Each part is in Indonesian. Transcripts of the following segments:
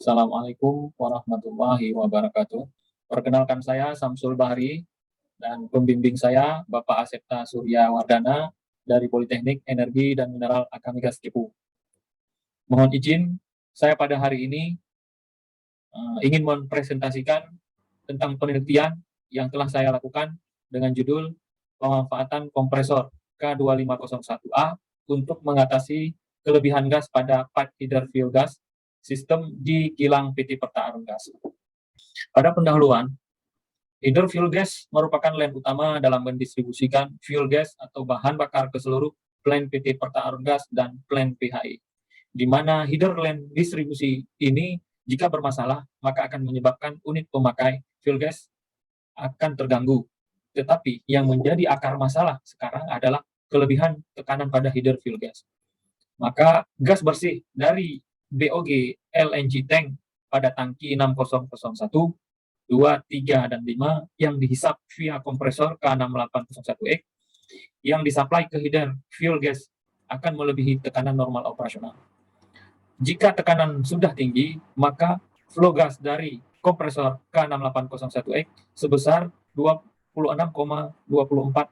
Assalamualaikum warahmatullahi wabarakatuh. Perkenalkan saya Samsul Bahri dan pembimbing saya Bapak Asepta Surya Wardana dari Politeknik Energi dan Mineral Akamigas Cepu. Mohon izin, saya pada hari ini ingin mempresentasikan tentang penelitian yang telah saya lakukan dengan judul pemanfaatan kompresor K2501A untuk mengatasi kelebihan gas pada pipe header fuel gas sistem di kilang PT Perta Arum Gas. Pada pendahuluan, header fuel gas merupakan lem utama dalam mendistribusikan fuel gas atau bahan bakar ke seluruh plant PT Perta Arum Gas dan plant PHI, di mana header lem distribusi ini jika bermasalah, maka akan menyebabkan unit pemakai fuel gas akan terganggu. Tetapi yang menjadi akar masalah sekarang adalah kelebihan tekanan pada header fuel gas. Maka gas bersih dari BOG LNG tank pada tangki 6001, 2, 3, dan 5 yang dihisap via kompresor K6801X yang disuplai ke header fuel gas akan melebihi tekanan normal operasional. Jika tekanan sudah tinggi, maka flow gas dari kompresor K6801X sebesar 26,24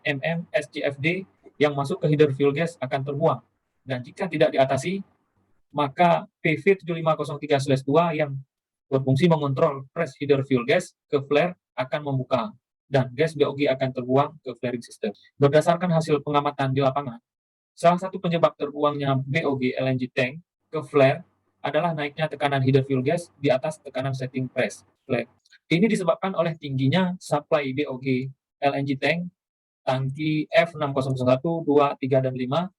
mm SCFD yang masuk ke header fuel gas akan terbuang. Dan jika tidak diatasi, maka PV7503/2 yang berfungsi mengontrol press header fuel gas ke flare akan membuka dan gas BOG akan terbuang ke flaring system. Berdasarkan hasil pengamatan di lapangan, salah satu penyebab terbuangnya BOG LNG tank ke flare adalah naiknya tekanan header fuel gas di atas tekanan setting press flare. Ini disebabkan oleh tingginya supply BOG LNG tank tangki F6001, 2, 3, dan 5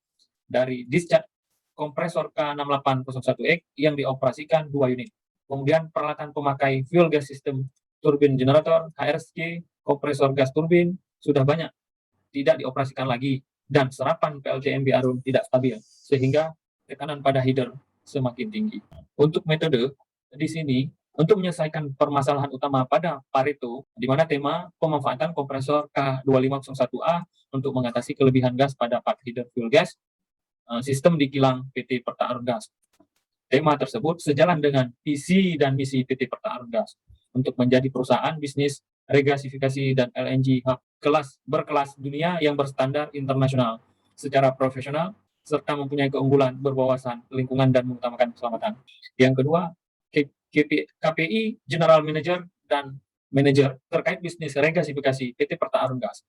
dari discharge kompresor K6801X yang dioperasikan 2 unit. Kemudian peralatan pemakai fuel gas system turbin generator, HRSG, kompresor gas turbin sudah banyak tidak dioperasikan lagi dan serapan PLTMB Arun tidak stabil sehingga tekanan pada header semakin tinggi. Untuk metode di sini untuk menyelesaikan permasalahan utama pada Pareto, di mana tema pemanfaatan kompresor K2501A untuk mengatasi kelebihan gas pada pipe header fuel gas sistem di kilang PT Perta Arum Gas. Tema tersebut sejalan dengan visi dan misi PT Perta Arum Gas untuk menjadi perusahaan bisnis regasifikasi dan LNG hub berkelas dunia yang berstandar internasional secara profesional serta mempunyai keunggulan berwawasan lingkungan dan mengutamakan keselamatan. Yang kedua, KPI General Manager dan Manager terkait bisnis regasifikasi PT Perta Arum Gas.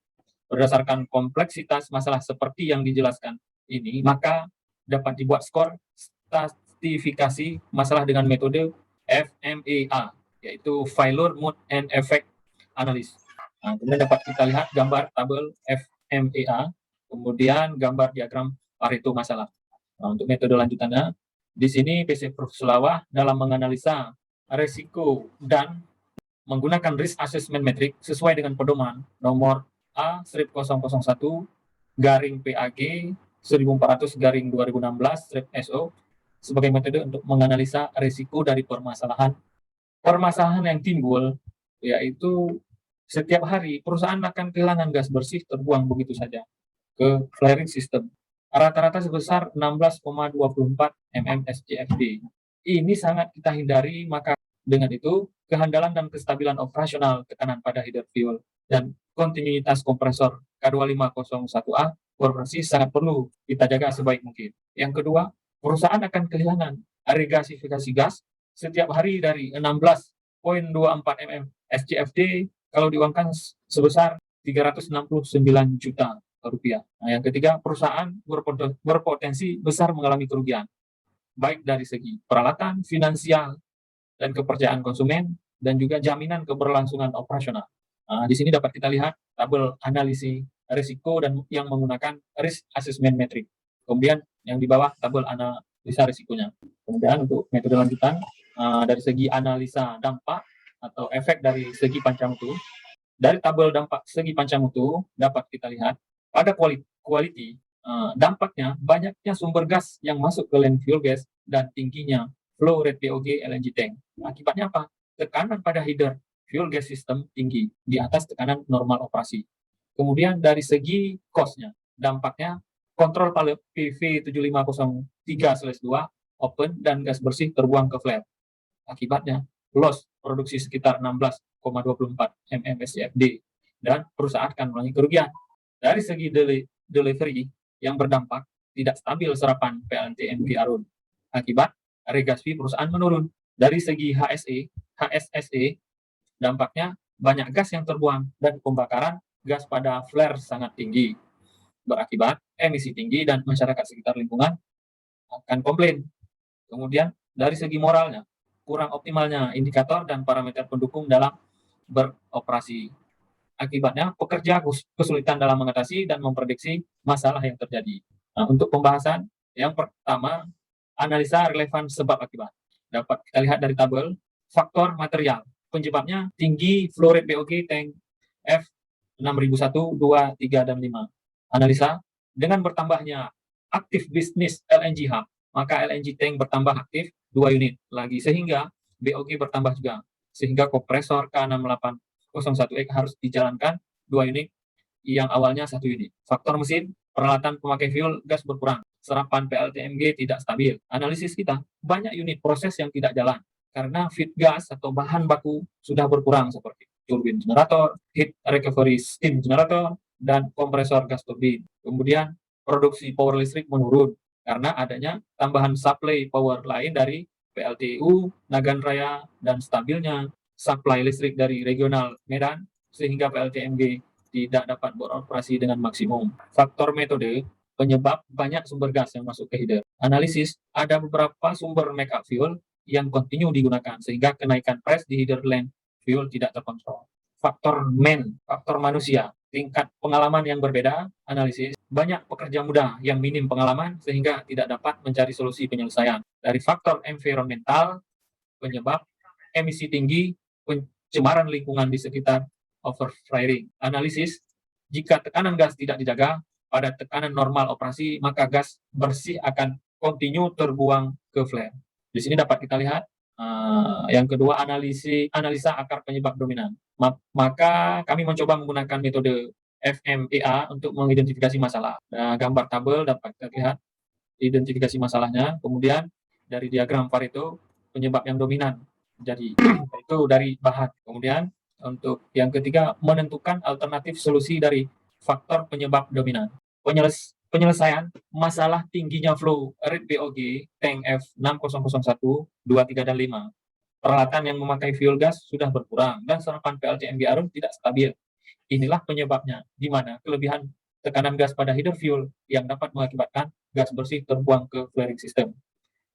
Berdasarkan kompleksitas masalah seperti yang dijelaskan ini, maka dapat dibuat skor stratifikasi masalah dengan metode FMEA, yaitu Failure Mode and Effect Analysis. Kemudian dapat kita lihat gambar tabel FMEA, kemudian gambar diagram Pareto masalah. Untuk metode lanjutannya, di sini PC Prof Sulawah dalam menganalisa resiko dan menggunakan risk assessment metric sesuai dengan pedoman nomor A-001-PAG 1400-2016-SO sebagai metode untuk menganalisa risiko dari permasalahan yang timbul, yaitu setiap hari perusahaan akan kehilangan gas bersih terbuang begitu saja ke flaring system. Rata-rata sebesar 16,24 mm SCFD. Ini sangat kita hindari, maka dengan itu kehandalan dan kestabilan operasional tekanan pada header fuel dan kontinuitas kompresor K2501A beroperasi sangat perlu kita jaga sebaik mungkin. Yang kedua, perusahaan akan kehilangan regasifikasi gas setiap hari dari 16,24 mm SCFD kalau diuangkan sebesar 369 juta rupiah. Yang ketiga, perusahaan berpotensi besar mengalami kerugian, baik dari segi peralatan, finansial, dan kepercayaan konsumen, dan juga jaminan keberlangsungan operasional. Di sini dapat kita lihat tabel analisis risiko dan yang menggunakan risk assessment metric. Kemudian yang di bawah tabel analisa risikonya. Kemudian untuk metode lanjutan, dari segi analisa dampak atau efek dari segi pancamutu, dari tabel dampak segi pancamutu dapat kita lihat pada quality dampaknya banyaknya sumber gas yang masuk ke land fuel gas dan tingginya flow rate BOG LNG tank. Akibatnya apa? Tekanan pada header fuel gas system tinggi di atas tekanan normal operasi. Kemudian dari segi cost-nya, dampaknya kontrol PV7503/2 open dan gas bersih terbuang ke flare. Akibatnya, loss produksi sekitar 16,24 mmSCFD dan perusahaan akan mengalami kerugian. Dari segi delivery yang berdampak tidak stabil serapan PLTMG Arun. Akibat regas fee perusahaan menurun. Dari segi HSSE, dampaknya banyak gas yang terbuang dan pembakaran gas pada flare sangat tinggi. Berakibat emisi tinggi dan masyarakat sekitar lingkungan akan komplain. Kemudian dari segi moralnya, kurang optimalnya indikator dan parameter pendukung dalam beroperasi. Akibatnya pekerja kesulitan dalam mengatasi dan memprediksi masalah yang terjadi. Nah, untuk pembahasan yang pertama, analisa relevan sebab akibat. Dapat kita lihat dari tabel faktor material. Penyebabnya tinggi flow rate BOG tank F6001, 2, 3, dan 5. Analisa, dengan bertambahnya aktif bisnis LNG hub, maka LNG tank bertambah aktif 2 unit lagi, sehingga BOG bertambah juga. Sehingga kompresor K6801X harus dijalankan 2 unit yang awalnya 1 unit. Faktor mesin, peralatan pemakai fuel gas berkurang. Serapan PLTMG tidak stabil. Analisis kita, banyak unit proses yang tidak jalan karena feed gas atau bahan baku sudah berkurang seperti turbin generator, heat recovery steam generator, dan kompresor gas turbin. Kemudian produksi power listrik menurun karena adanya tambahan supply power lain dari PLTU, Nagan Raya, dan stabilnya supply listrik dari regional Medan sehingga PLTMG tidak dapat beroperasi dengan maksimum. Faktor metode penyebab banyak sumber gas yang masuk ke header. Analisis, ada beberapa sumber make-up fuel yang kontinu digunakan sehingga kenaikan price di header land fuel tidak terkontrol. Faktor faktor manusia, tingkat pengalaman yang berbeda. Analisis, banyak pekerja muda yang minim pengalaman sehingga tidak dapat mencari solusi penyelesaian. Dari faktor environmental, penyebab emisi tinggi, pencemaran lingkungan di sekitar overflaring. Analisis, jika tekanan gas tidak dijaga pada tekanan normal operasi, maka gas bersih akan kontinu terbuang ke flare. Di sini dapat kita lihat yang kedua, analisa akar penyebab dominan. Maka kami mencoba menggunakan metode FMEA untuk mengidentifikasi masalah. Nah, gambar tabel dapat kita lihat identifikasi masalahnya. Kemudian dari diagram Pareto, penyebab yang dominan jadi itu dari bahan. Kemudian untuk yang ketiga, menentukan alternatif solusi dari faktor penyebab dominan. Penyelesaian masalah tingginya flow rate BOG tank F6001, 2, 3, dan 5. Peralatan yang memakai fuel gas sudah berkurang dan serapan PLTMG Arun tidak stabil. Inilah penyebabnya, di mana kelebihan tekanan gas pada header fuel yang dapat mengakibatkan gas bersih terbuang ke flaring system.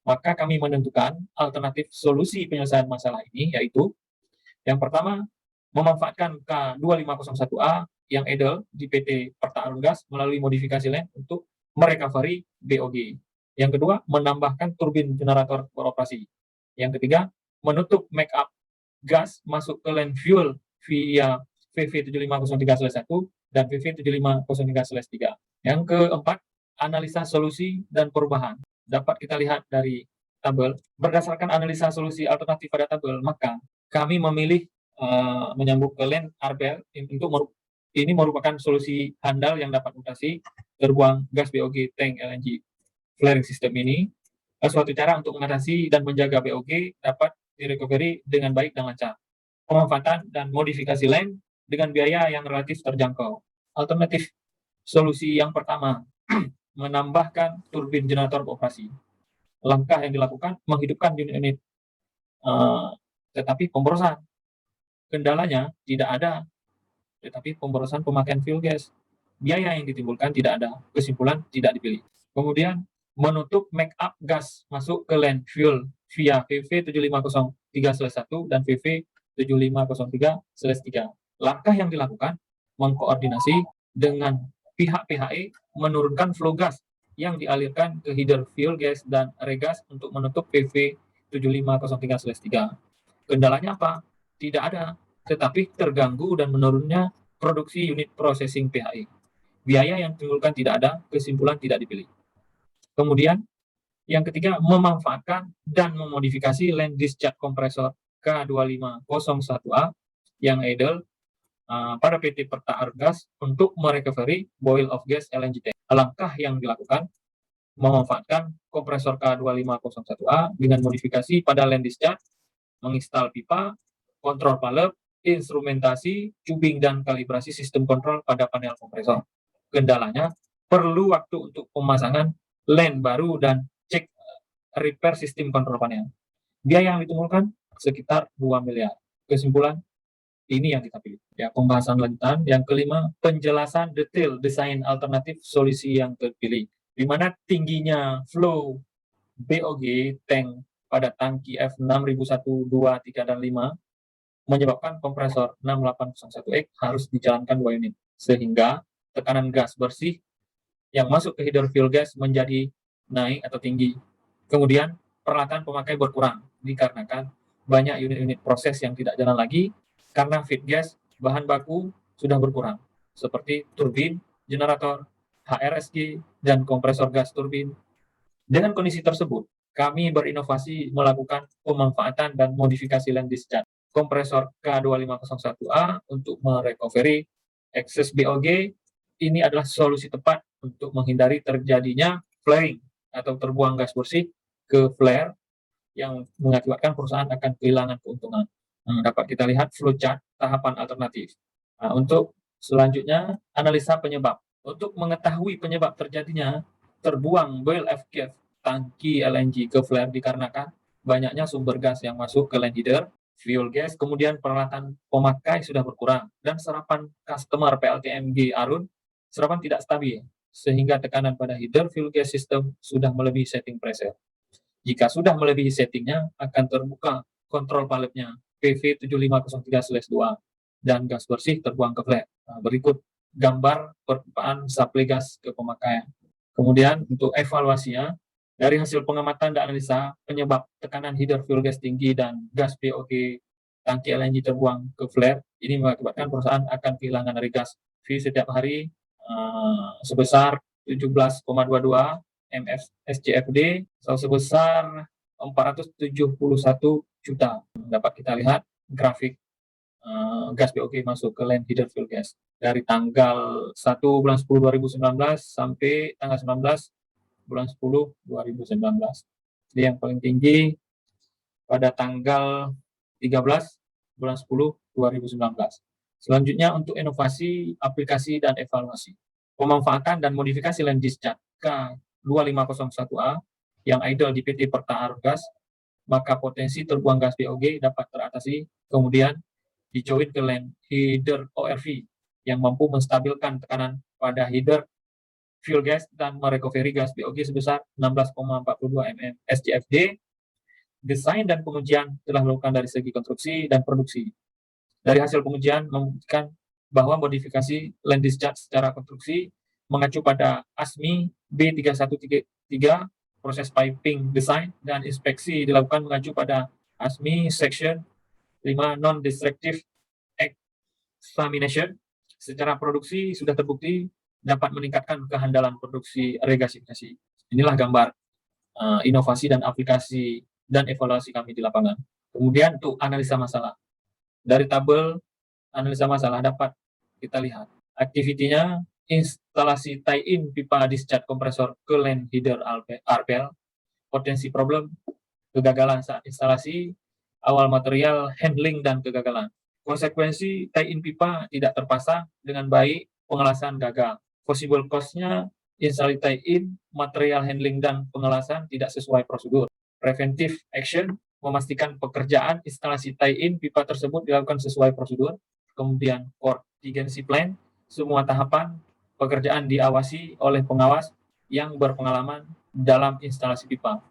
Maka kami menentukan alternatif solusi penyelesaian masalah ini, yaitu yang pertama, memanfaatkan K2501A yang idle di PT Perta Arun Gas melalui modifikasi land untuk merecovery BOG. Yang kedua, menambahkan turbin generator beroperasi. Yang ketiga, menutup make up gas masuk ke land fuel via VV7503/1 dan VV7503/3. Yang keempat, analisa solusi dan perubahan. Dapat kita lihat dari tabel, berdasarkan analisa solusi alternatif pada tabel, maka kami memilih menyambung ke land arbel untuk ini merupakan solusi handal yang dapat mutasi terbuang gas BOG tank LNG flaring system ini. Suatu cara untuk mengatasi dan menjaga BOG dapat direcovery dengan baik dan lancar. Pemanfaatan dan modifikasi land dengan biaya yang relatif terjangkau. Alternatif solusi yang pertama, menambahkan turbin generator beroperasi. Langkah yang dilakukan menghidupkan unit-unit tetapi pemborosan. Kendalanya tidak ada, tetapi pemborosan pemakaian fuel gas. Biaya yang ditimbulkan tidak ada, kesimpulan tidak dipilih. Kemudian menutup make up gas masuk ke land fuel via VV7503/1 dan VV7503/3. Langkah yang dilakukan mengkoordinasi dengan pihak PHE menurunkan flow gas yang dialirkan ke header fuel gas dan regas untuk menutup VV7503/3. Kendalanya apa? Tidak ada, tetapi terganggu dan menurunnya produksi unit processing PHE. Biaya yang ditimbulkan tidak ada, kesimpulan tidak dipilih. Kemudian, yang ketiga, memanfaatkan dan memodifikasi land discharge kompresor K2501A yang idle pada PT Perta Arun Gas untuk merecovery boil of gas LNG tank. Langkah yang dilakukan, memanfaatkan kompresor K2501A dengan modifikasi pada land discharge menginstal pipa, kontrol valve, instrumentasi, tubing, dan kalibrasi sistem kontrol pada panel kompresor. Kendalanya, perlu waktu untuk pemasangan line baru dan cek repair sistem kontrol panel. Biaya yang ditemukan sekitar 2 miliar. Kesimpulan, ini yang kita pilih. Ya, pembahasan lanjutan. Yang kelima, penjelasan detail desain alternatif solusi yang terpilih. Di mana tingginya flow BOG tank pada tangki F6001, 2, 3, dan 5 menyebabkan kompresor 6801X harus dijalankan 2 unit. Sehingga tekanan gas bersih yang masuk ke header fuel gas menjadi naik atau tinggi. Kemudian peralatan pemakai berkurang dikarenakan banyak unit-unit proses yang tidak jalan lagi karena feed gas bahan baku sudah berkurang, seperti turbin, generator, HRSG, dan kompresor gas turbin. Dengan kondisi tersebut, kami berinovasi melakukan pemanfaatan dan modifikasi line discharge kompresor K2501A untuk merecovery excess BOG. Ini adalah solusi tepat untuk menghindari terjadinya flaring atau terbuang gas bersih ke flare yang mengakibatkan perusahaan akan kehilangan keuntungan. Dapat kita lihat flowchart tahapan alternatif. Untuk selanjutnya, analisa penyebab. Untuk mengetahui penyebab terjadinya terbuang boil F gas tangki LNG ke flare dikarenakan banyaknya sumber gas yang masuk ke line header, fuel gas, kemudian peralatan pemakai sudah berkurang, dan serapan customer PLTMG Arun serapan tidak stabil, sehingga tekanan pada header fuel gas system sudah melebihi setting pressure. Jika sudah melebihi settingnya, akan terbuka kontrol valve-nya PV7503/2 dan gas bersih terbuang ke flare. Berikut gambar perpipaan suplai gas ke pemakaian. Kemudian untuk evaluasinya, dari hasil pengamatan dan analisa penyebab tekanan header fuel gas tinggi dan gas BOG tangki LNG terbuang ke flare, ini mengakibatkan perusahaan akan kehilangan dari gas V setiap hari sebesar 17,22 MSCFD atau sebesar 471 juta. Dapat kita lihat grafik gas BOG masuk ke line header fuel gas dari tanggal 1 bulan 10 2019 sampai tanggal 19 bulan 10 2019. Jadi yang paling tinggi pada tanggal 13 bulan 10 2019. Selanjutnya untuk inovasi, aplikasi, dan evaluasi. Pemanfaatan dan modifikasi line discharge K2501A yang idle di PT Perta Argas, maka potensi terbuang gas BOG dapat teratasi. Kemudian dijoin ke line header ORV yang mampu menstabilkan tekanan pada header fuel gas dan merecovery gas BOG sebesar 16,42 mm SCFD. Desain dan pengujian telah dilakukan dari segi konstruksi dan produksi. Dari hasil pengujian membuktikan bahwa modifikasi line discharge secara konstruksi mengacu pada ASME B3133, proses piping design dan inspeksi dilakukan mengacu pada ASME Section 5 Non-Destructive Examination. Secara produksi sudah terbukti dapat meningkatkan kehandalan produksi regasifikasi. Inilah gambar inovasi dan aplikasi dan evaluasi kami di lapangan. Kemudian untuk analisa masalah. Dari tabel analisa masalah dapat kita lihat aktivitinya instalasi tie-in pipa discharge kompresor ke line header RPL, potensi problem, kegagalan saat instalasi, awal material, handling, dan kegagalan. Konsekuensi tie-in pipa tidak terpasang dengan baik, pengelasan gagal. Possible cost-nya installasi tie-in, material handling, dan pengelasan tidak sesuai prosedur. Preventive action, memastikan pekerjaan instalasi tie-in pipa tersebut dilakukan sesuai prosedur. Kemudian contingency plan, semua tahapan pekerjaan diawasi oleh pengawas yang berpengalaman dalam instalasi pipa.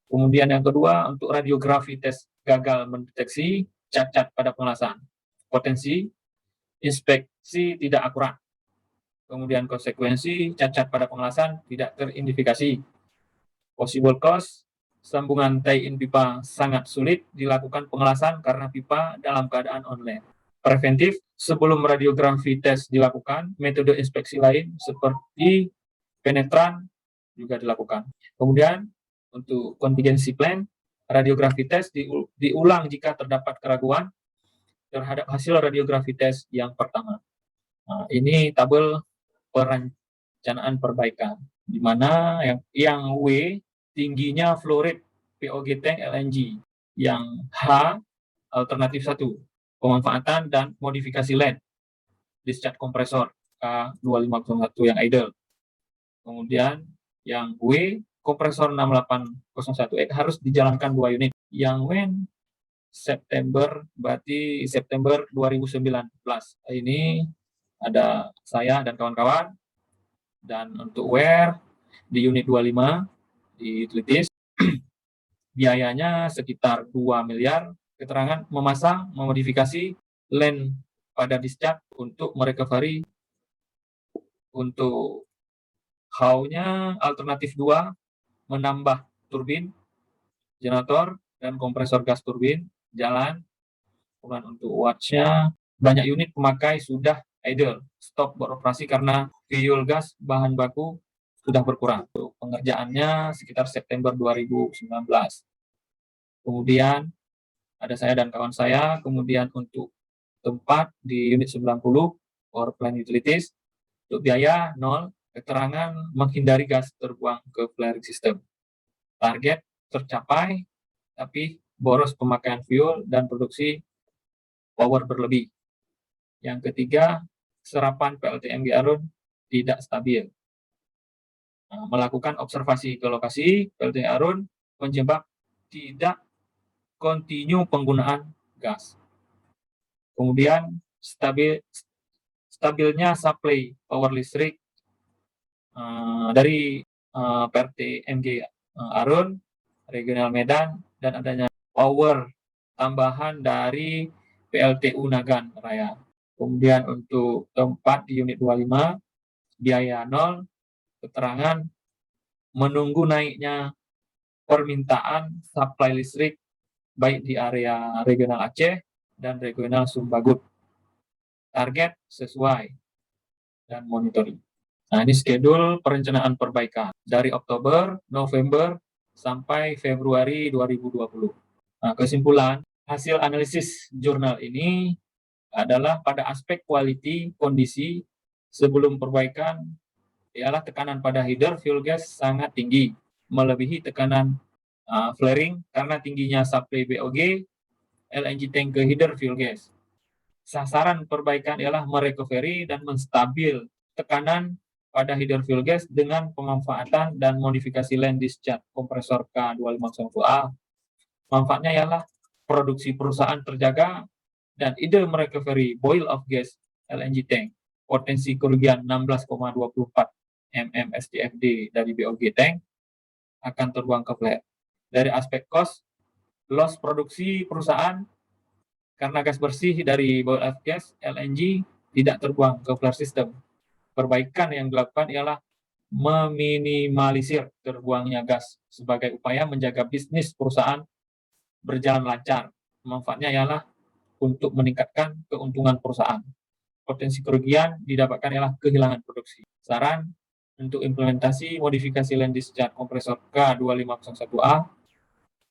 Kemudian yang kedua, untuk radiografi tes gagal mendeteksi cacat pada pengelasan. Potensi, inspeksi tidak akurat. Kemudian konsekuensi, cacat pada pengelasan tidak teridentifikasi. Possible cost, sambungan tie-in pipa sangat sulit dilakukan pengelasan karena pipa dalam keadaan online. Preventif, sebelum radiografi tes dilakukan, metode inspeksi lain seperti penetran juga dilakukan. Kemudian untuk contingency plan, radiografi tes diulang jika terdapat keraguan terhadap hasil radiografi tes yang pertama. Ini tabel perencanaan perbaikan, di mana yang W tingginya flow rate POG tank LNG. Yang H, alternatif 1, pemanfaatan dan modifikasi LED discharge kompresor K2501 yang idle. Kemudian yang W, kompresor 6801X harus dijalankan 2 unit. Yang when September, berarti September 2019. Ini ada saya dan kawan-kawan. Dan untuk where di unit 25 di utilities biayanya sekitar 2 miliar. Keterangan memasang, memodifikasi LAN pada discharge untuk merecovery. Untuk how-nya alternatif 2, menambah turbin, generator, dan kompresor gas turbin jalan. Kemudian untuk watch-nya, banyak unit pemakai sudah idle, stop beroperasi karena fuel gas bahan baku sudah berkurang. Untuk pengerjaannya sekitar September 2019. Kemudian ada saya dan kawan saya. Kemudian untuk tempat di unit 90, power plant utilities, untuk biaya 0, keterangan menghindari gas terbuang ke flaring system. Target tercapai, tapi boros pemakaian fuel dan produksi power berlebih. Yang ketiga, serapan PLTMG Arun tidak stabil. Melakukan observasi ke lokasi, PLTMG Arun menjebak tidak kontinu penggunaan gas. Kemudian stabilnya supply power listrik dari PLTMG Arun, Regional Medan, dan adanya power tambahan dari PLTU Nagan Raya. Kemudian untuk tempat di unit 25, biaya 0, keterangan menunggu naiknya permintaan supply listrik baik di area regional Aceh dan regional Sumbagut. Target sesuai dan monitoring. Nah, ini schedule perencanaan perbaikan dari Oktober, November, sampai Februari 2020. Nah, kesimpulan, hasil analisis jurnal ini adalah pada aspek quality kondisi sebelum perbaikan ialah tekanan pada header fuel gas sangat tinggi, melebihi tekanan flaring karena tingginya supply BOG LNG tank ke header fuel gas. Sasaran perbaikan ialah merecovery dan menstabil tekanan pada header fuel gas dengan pemanfaatan dan modifikasi land discharge kompresor K2501A. Manfaatnya ialah produksi perusahaan terjaga dan ide merecovery boil of gas LNG tank. Potensi kerugian 16,24 mm SCFD dari BOG tank akan terbuang ke flare. Dari aspek cost, loss produksi perusahaan karena gas bersih dari boil off gas LNG tidak terbuang ke flare system. Perbaikan yang dilakukan ialah meminimalisir terbuangnya gas sebagai upaya menjaga bisnis perusahaan berjalan lancar. Manfaatnya ialah untuk meningkatkan keuntungan perusahaan. Potensi kerugian didapatkan ialah kehilangan produksi. Saran untuk implementasi modifikasi land discharge kompresor K2501A,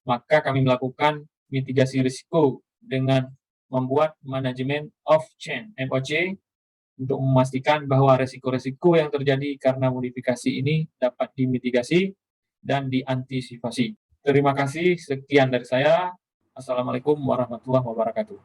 maka kami melakukan mitigasi risiko dengan membuat manajemen off chain MOC untuk memastikan bahwa risiko-risiko yang terjadi karena modifikasi ini dapat dimitigasi dan diantisipasi. Terima kasih, sekian dari saya. Assalamualaikum warahmatullahi wabarakatuh.